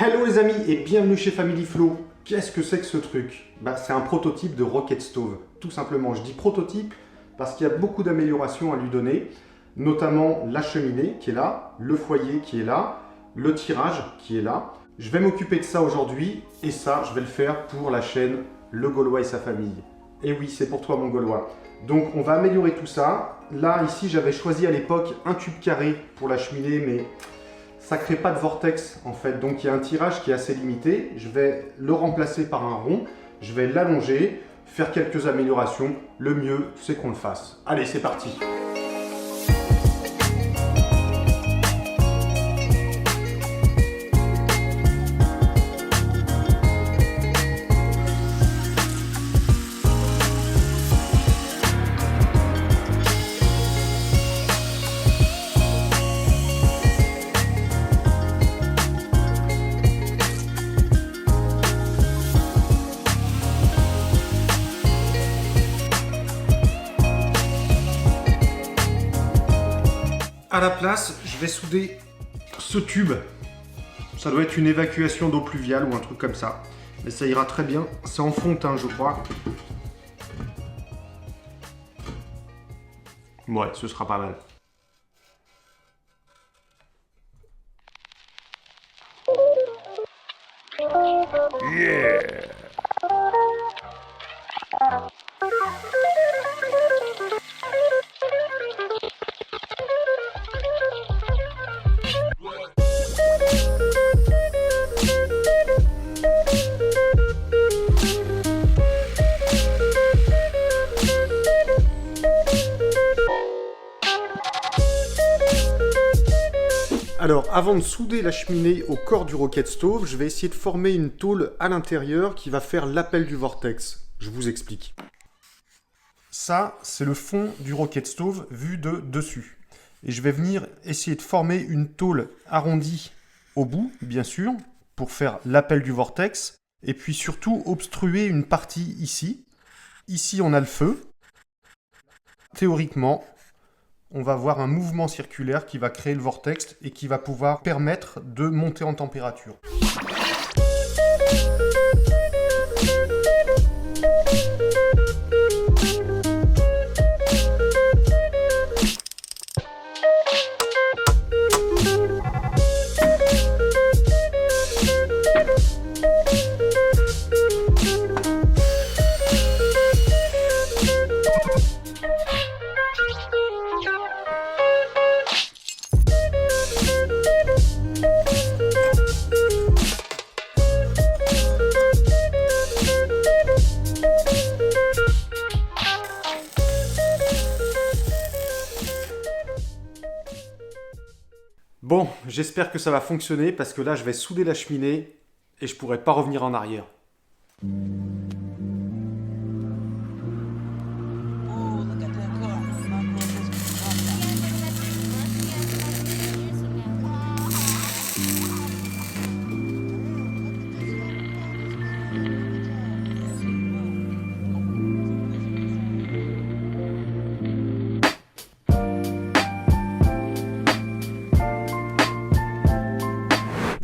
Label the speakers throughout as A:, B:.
A: Hello les amis et bienvenue chez Family Flow. Qu'est-ce que c'est que ce truc? C'est un prototype de Rocket Stove, tout simplement. Je dis prototype parce qu'il y a beaucoup d'améliorations à lui donner, notamment la cheminée qui est là, le foyer qui est là, le tirage qui est là. Je vais m'occuper de ça aujourd'hui et ça, je vais le faire pour la chaîne Le Gaulois et sa famille. Et oui, c'est pour toi mon Gaulois. Donc on va améliorer tout ça. Là, ici, j'avais choisi à l'époque un tube carré pour la cheminée, mais ça ne crée pas de vortex en fait, donc il y a un tirage qui est assez limité. Je vais le remplacer par un rond, je vais l'allonger, faire quelques améliorations. Le mieux, c'est qu'on le fasse. Allez, c'est parti! À la place, je vais souder ce tube. Ça doit être une évacuation d'eau pluviale ou un truc comme ça. Mais ça ira très bien. C'est en fonte, hein, je crois. Ouais, ce sera pas mal. Yeah! Alors, avant de souder la cheminée au corps du Rocket Stove, je vais essayer de former une tôle à l'intérieur qui va faire l'appel du vortex. Je vous explique. Ça, c'est le fond du Rocket Stove vu de dessus. Et je vais venir essayer de former une tôle arrondie au bout, bien sûr, pour faire l'appel du vortex. Et puis surtout, obstruer une partie ici. Ici, on a le feu. Théoriquement, on va avoir un mouvement circulaire qui va créer le vortex et qui va pouvoir permettre de monter en température. Bon, j'espère que ça va fonctionner parce que là, je vais souder la cheminée et je pourrai pas revenir en arrière.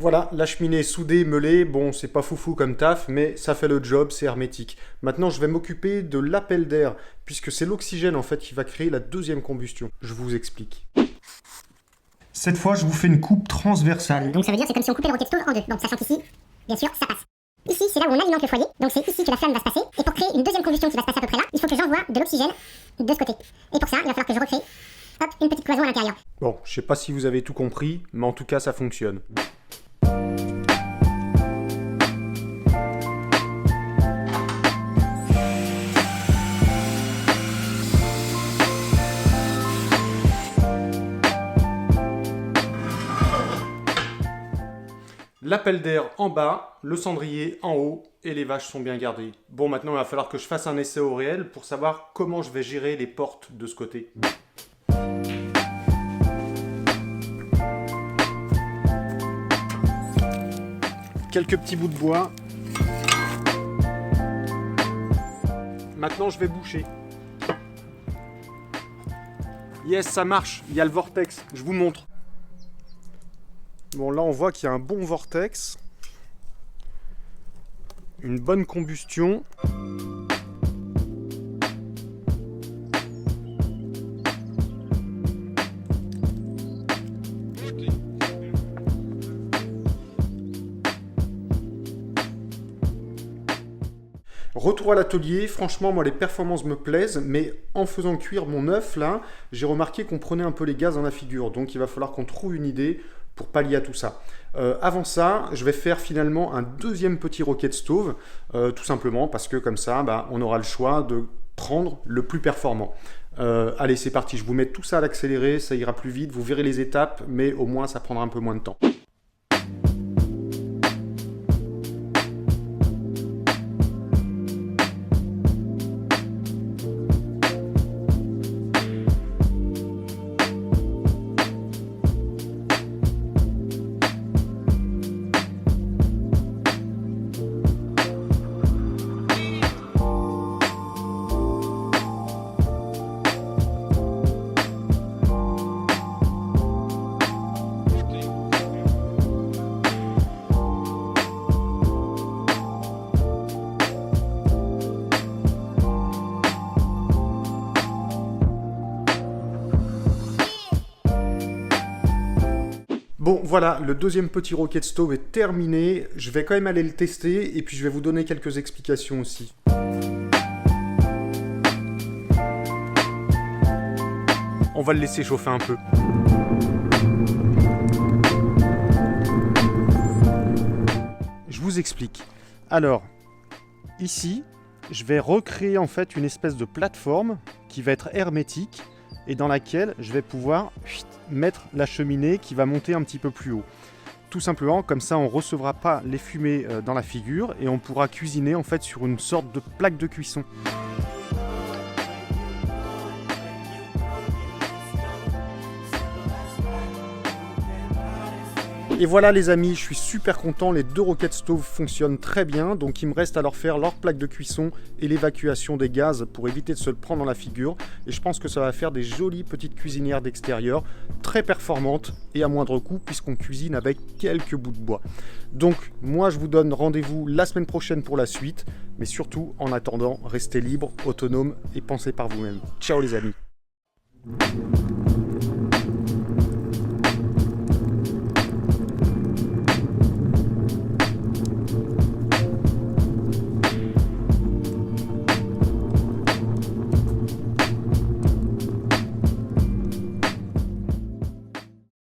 A: Voilà, la cheminée est soudée, meulée, bon c'est pas foufou comme taf, mais ça fait le job, c'est hermétique. Maintenant je vais m'occuper de l'appel d'air, puisque c'est l'oxygène en fait qui va créer la deuxième combustion. Je vous explique. Cette fois je vous fais une coupe transversale.
B: Donc ça veut dire c'est comme si on coupait le Rocket Stove en deux, donc sachant qu'ici, bien sûr, ça passe. Ici c'est là où on alimente le foyer, donc c'est ici que la flamme va se passer, et pour créer une deuxième combustion qui va se passer à peu près là, il faut que j'envoie de l'oxygène de ce côté. Et pour ça, il va falloir que je recrée, hop, une petite cloison à l'intérieur.
A: Bon, je sais pas si vous avez tout compris, mais en tout cas ça fonctionne. L'appel d'air en bas, le cendrier en haut et les vaches sont bien gardées. Bon, maintenant il va falloir que je fasse un essai au réel pour savoir comment je vais gérer les portes de ce côté. Quelques petits bouts de bois. Maintenant je vais boucher. Yes, ça marche, il y a le vortex, je vous montre. Bon, là on voit qu'il y a un bon vortex. une bonne combustion. Retour à l'atelier, franchement moi les performances me plaisent, mais en faisant cuire mon œuf là, j'ai remarqué qu'on prenait un peu les gaz dans la figure, donc il va falloir qu'on trouve une idée pour pallier à tout ça. Avant ça, je vais faire finalement un deuxième petit rocket stove, tout simplement parce que comme ça, on aura le choix de prendre le plus performant. Allez, c'est parti, je vous mets tout ça à l'accéléré, ça ira plus vite, vous verrez les étapes, mais au moins ça prendra un peu moins de temps. Bon voilà, le deuxième petit rocket stove est terminé, je vais quand même aller le tester et puis je vais vous donner quelques explications aussi. On va le laisser chauffer un peu. Je vous explique. Alors, ici, je vais recréer en fait une espèce de plateforme qui va être hermétique et dans laquelle je vais pouvoir mettre la cheminée qui va monter un petit peu plus haut. Tout simplement, comme ça on ne recevra pas les fumées dans la figure et on pourra cuisiner en fait sur une sorte de plaque de cuisson. Et voilà les amis, je suis super content, les deux rocket stoves fonctionnent très bien, donc il me reste à leur faire leur plaque de cuisson et l'évacuation des gaz pour éviter de se le prendre dans la figure. Et je pense que ça va faire des jolies petites cuisinières d'extérieur, très performantes et à moindre coût puisqu'on cuisine avec quelques bouts de bois. Donc moi je vous donne rendez-vous la semaine prochaine pour la suite, mais surtout en attendant, restez libres, autonomes et pensez par vous-même. Ciao les amis.